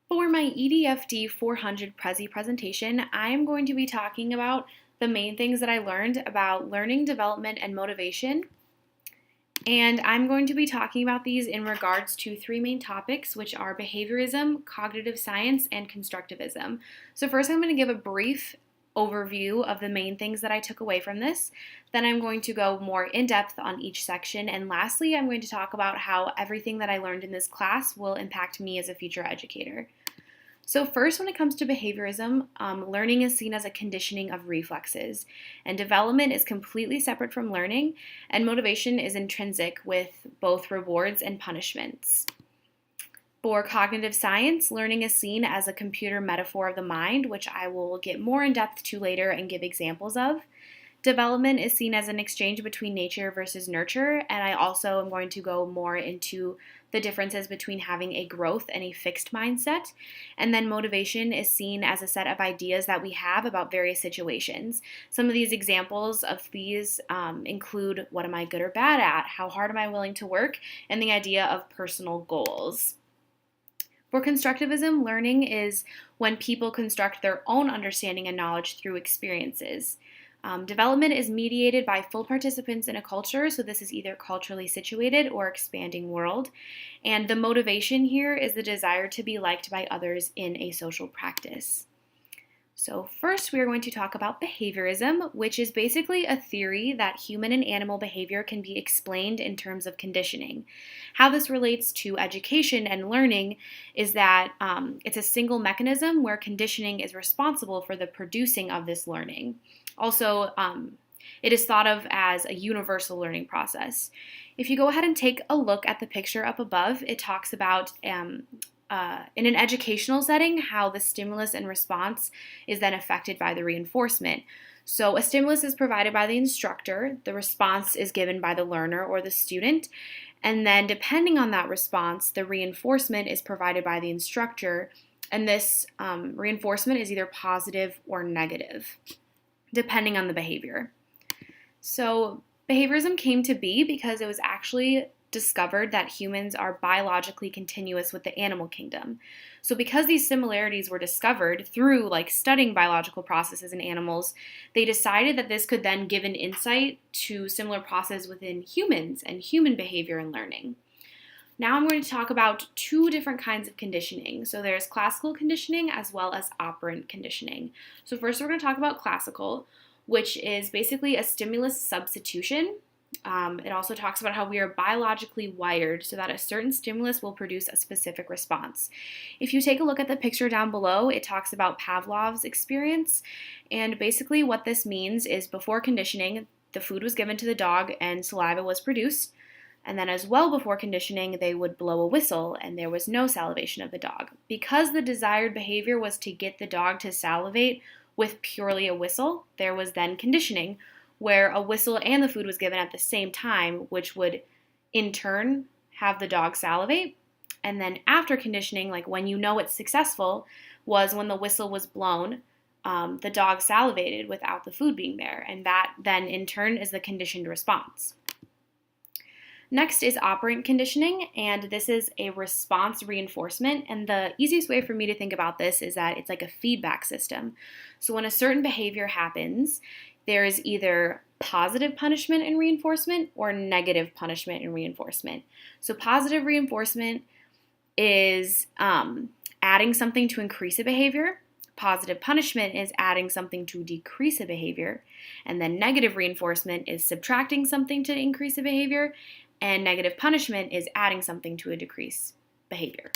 For my EDFD 400 Prezi presentation, I am going to be talking about the main things that I learned about learning, development, and motivation. And I'm going to be talking about these in regards to three main topics, which are behaviorism, cognitive science, and constructivism. So first I'm going to give a brief overview of the main things that I took away from this. Then I'm going to go more in depth on each section. And lastly, I'm going to talk about how everything that I learned in this class will impact me as a future educator. So first, when it comes to behaviorism, learning is seen as a conditioning of reflexes, and development is completely separate from learning, and motivation is intrinsic with both rewards and punishments. For cognitive science, learning is seen as a computer metaphor of the mind, which I will get more in depth to later and give examples of. Development is seen as an exchange between nature versus nurture, and I also am going to go more into the differences between having a growth and a fixed mindset. And then motivation is seen as a set of ideas that we have about various situations. Some of these examples of these include what am I good or bad at, how hard am I willing to work, and the idea of personal goals. For constructivism, learning is when people construct their own understanding and knowledge through experiences. Development is mediated by full participants in a culture, so this is either culturally situated or expanding world. And the motivation here is the desire to be liked by others in a social practice. So first we are going to talk about behaviorism, which is basically a theory that human and animal behavior can be explained in terms of conditioning. How this relates to education and learning is that it's a single mechanism where conditioning is responsible for the producing of this learning. Also, it is thought of as a universal learning process. If you go ahead and take a look at the picture up above, it talks about in an educational setting how the stimulus and response is then affected by the reinforcement. So a stimulus is provided by the instructor, the response is given by the learner or the student, and then depending on that response, the reinforcement is provided by the instructor, and this reinforcement is either positive or negative, depending on the behavior. So behaviorism came to be because it was actually discovered that humans are biologically continuous with the animal kingdom. So because these similarities were discovered through studying biological processes in animals, they decided that this could then give an insight to similar processes within humans and human behavior and learning. Now I'm going to talk about two different kinds of conditioning. So there's classical conditioning as well as operant conditioning. So first we're going to talk about classical, which is basically a stimulus substitution. It also talks about how we are biologically wired so that a certain stimulus will produce a specific response. If you take a look at the picture down below, it talks about Pavlov's experience. And basically what this means is before conditioning, the food was given to the dog and saliva was produced. And then as well before conditioning, they would blow a whistle and there was no salivation of the dog. Because the desired behavior was to get the dog to salivate with purely a whistle, there was then conditioning where a whistle and the food was given at the same time, which would in turn have the dog salivate. And then after conditioning, when you know it's successful, was when the whistle was blown, the dog salivated without the food being there. And that then in turn is the conditioned response. Next is operant conditioning, and this is a response reinforcement. And the easiest way for me to think about this is that it's like a feedback system. So when a certain behavior happens, there is either positive punishment and reinforcement or negative punishment and reinforcement. So positive reinforcement is adding something to increase a behavior. Positive punishment is adding something to decrease a behavior. And then negative reinforcement is subtracting something to increase a behavior. And negative punishment is adding something to a decrease behavior.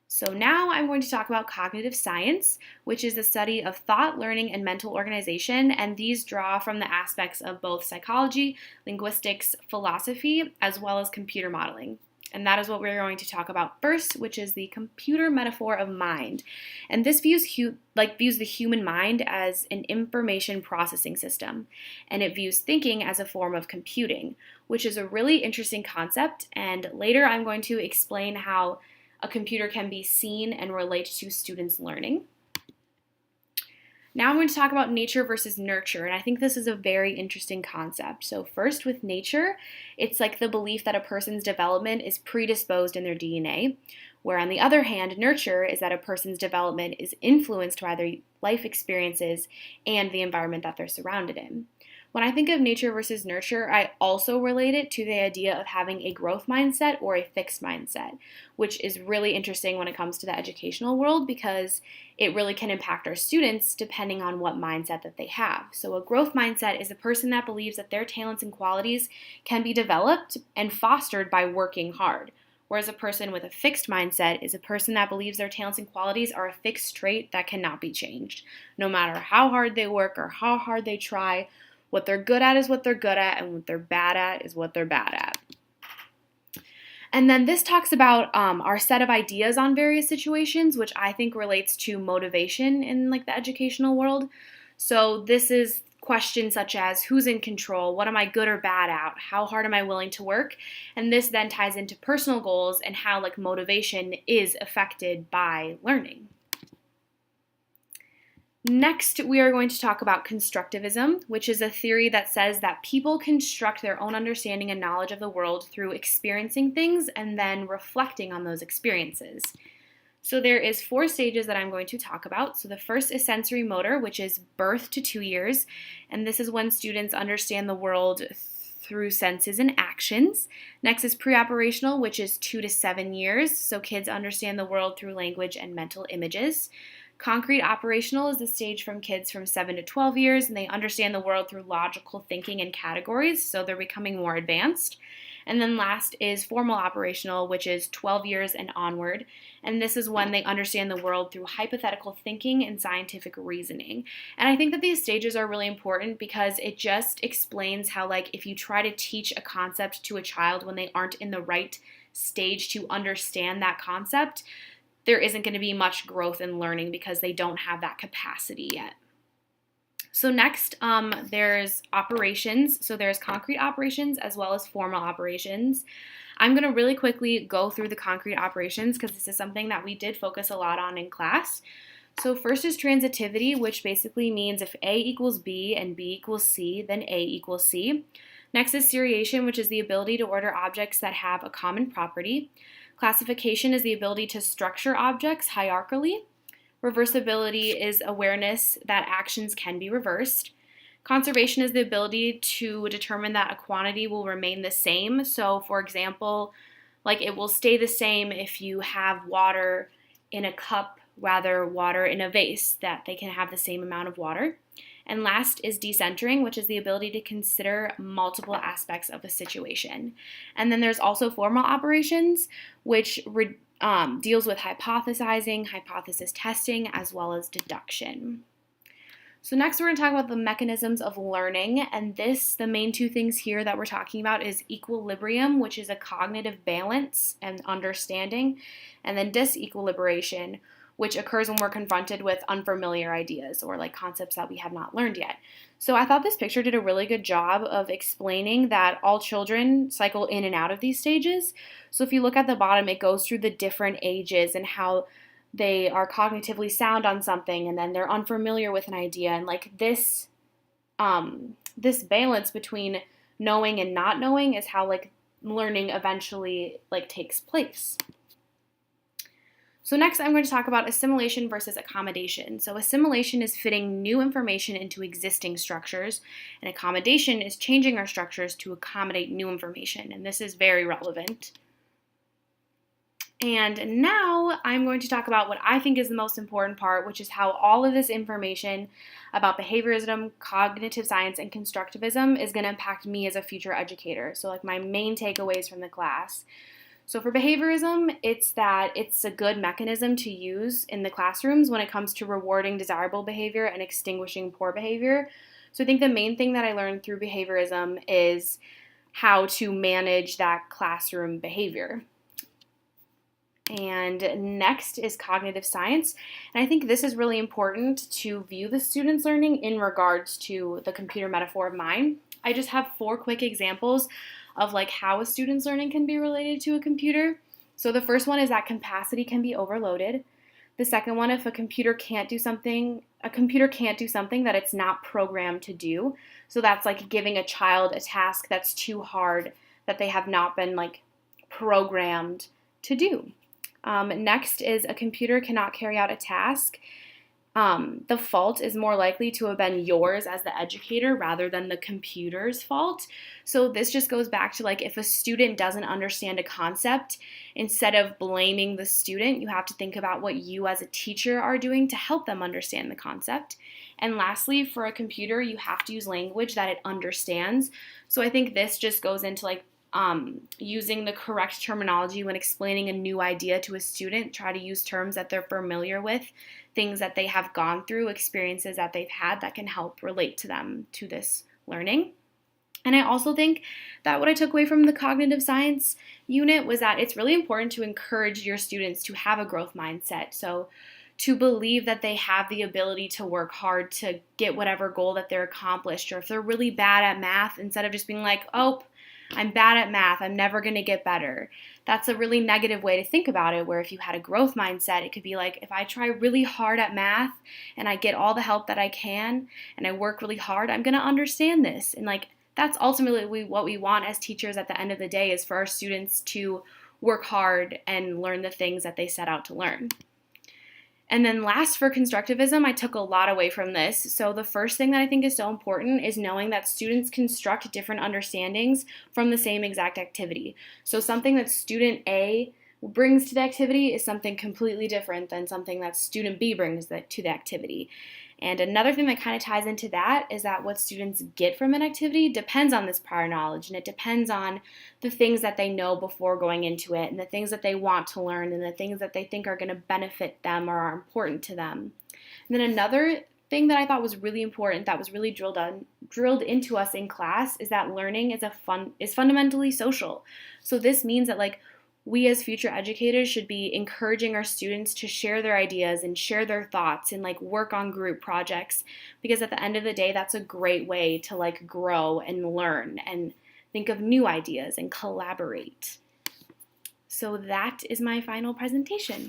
So now I'm going to talk about cognitive science, which is the study of thought, learning, and mental organization, and these draw from the aspects of both psychology, linguistics, philosophy, as well as computer modeling. And that is what we're going to talk about first, which is the computer metaphor of mind. And this views the human mind as an information processing system, and it views thinking as a form of computing, which is a really interesting concept. And later I'm going to explain how a computer can be seen and relate to students' learning. Now I'm going to talk about nature versus nurture, and I think this is a very interesting concept. So first, with nature, it's like the belief that a person's development is predisposed in their DNA, Where on the other hand, nurture is that a person's development is influenced by their life experiences and the environment that they're surrounded in. When I think of nature versus nurture, I also relate it to the idea of having a growth mindset or a fixed mindset, which is really interesting when it comes to the educational world because it really can impact our students depending on what mindset that they have. So a growth mindset is a person that believes that their talents and qualities can be developed and fostered by working hard. Whereas a person with a fixed mindset is a person that believes their talents and qualities are a fixed trait that cannot be changed. No matter how hard they work or how hard they try, what they're good at is what they're good at, and what they're bad at is what they're bad at. And then this talks about our set of ideas on various situations, which I think relates to motivation in like the educational world. So this is questions such as who's in control, what am I good or bad at, how hard am I willing to work, and this then ties into personal goals and how like motivation is affected by learning. Next, we are going to talk about constructivism, which is a theory that says that people construct their own understanding and knowledge of the world through experiencing things and then reflecting on those experiences. So there is 4 stages that I'm going to talk about. So the first is sensory motor, which is birth to 2 years, and this is when students understand the world through senses and actions. Next is pre-operational, which is 2 to 7 years, so kids understand the world through language and mental images. Concrete operational is the stage from kids from 7 to 12 years, and they understand the world through logical thinking and categories, so they're becoming more advanced. And then last is formal operational, which is 12 years and onward, and this is when they understand the world through hypothetical thinking and scientific reasoning. And I think that these stages are really important because it just explains how, like, if you try to teach a concept to a child when they aren't in the right stage to understand that concept, there isn't going to be much growth in learning because they don't have that capacity yet. So next, there's operations. So there's concrete operations as well as formal operations. I'm going to really quickly go through the concrete operations because this is something that we did focus a lot on in class. So first is transitivity, which basically means if A equals B and B equals C, then A equals C. Next is seriation, which is the ability to order objects that have a common property. Classification is the ability to structure objects hierarchically. Reversibility is awareness that actions can be reversed. Conservation is the ability to determine that a quantity will remain the same. So, for example, like it will stay the same if you have water in a cup, rather water in a vase, that they can have the same amount of water. And last is decentering, which is the ability to consider multiple aspects of a situation. And then there's also formal operations, which deals with hypothesizing, hypothesis testing, as well as deduction. So next we're going to talk about the mechanisms of learning, and the main 2 things here that we're talking about is equilibrium, which is a cognitive balance and understanding, and then disequilibration, which occurs when we're confronted with unfamiliar ideas or like concepts that we have not learned yet. So I thought this picture did a really good job of explaining that all children cycle in and out of these stages. So if you look at the bottom, it goes through the different ages and how they are cognitively sound on something and then they're unfamiliar with an idea. And like this balance between knowing and not knowing is how like learning eventually like takes place. So next I'm going to talk about assimilation versus accommodation. So assimilation is fitting new information into existing structures, and accommodation is changing our structures to accommodate new information, and this is very relevant. And now I'm going to talk about what I think is the most important part, which is how all of this information about behaviorism, cognitive science, and constructivism is going to impact me as a future educator. So like my main takeaways from the class. So for behaviorism, it's that it's a good mechanism to use in the classrooms when it comes to rewarding desirable behavior and extinguishing poor behavior. So I think the main thing that I learned through behaviorism is how to manage that classroom behavior. And next is cognitive science. And I think this is really important to view the students' learning in regards to the computer metaphor of mind. I just have 4 quick examples of like how a student's learning can be related to a computer. So the first one is that capacity can be overloaded. The second one, if a computer can't do something that it's not programmed to do. So that's like giving a child a task that's too hard that they have not been like programmed to do. Next is a computer cannot carry out a task. The fault is more likely to have been yours as the educator rather than the computer's fault. So this just goes back to like if a student doesn't understand a concept, instead of blaming the student, you have to think about what you as a teacher are doing to help them understand the concept. And lastly, for a computer, you have to use language that it understands. So I think this just goes into like using the correct terminology when explaining a new idea to a student. Try to use terms that they're familiar with, things that they have gone through, experiences that they've had that can help relate to them to this learning. And I also think that what I took away from the cognitive science unit was that it's really important to encourage your students to have a growth mindset. So to believe that they have the ability to work hard to get whatever goal that they're accomplished, or if they're really bad at math, instead of just being like, oh, I'm bad at math, I'm never going to get better. That's a really negative way to think about it, where if you had a growth mindset, it could be like, if I try really hard at math and I get all the help that I can and I work really hard, I'm going to understand this. And like, that's ultimately what we want as teachers at the end of the day, is for our students to work hard and learn the things that they set out to learn. And then last, for constructivism, I took a lot away from this. So the first thing that I think is so important is knowing that students construct different understandings from the same exact activity. So something that student A brings to the activity is something completely different than something that student B brings to the activity. And another thing that kind of ties into that is that what students get from an activity depends on this prior knowledge, and it depends on the things that they know before going into it, and the things that they want to learn, and the things that they think are going to benefit them or are important to them. And then another thing that I thought was really important, that was really drilled into us in class, is that learning is fundamentally social. So this means that like we as future educators should be encouraging our students to share their ideas and share their thoughts and like work on group projects, because at the end of the day, that's a great way to like grow and learn and think of new ideas and collaborate. So that is my final presentation.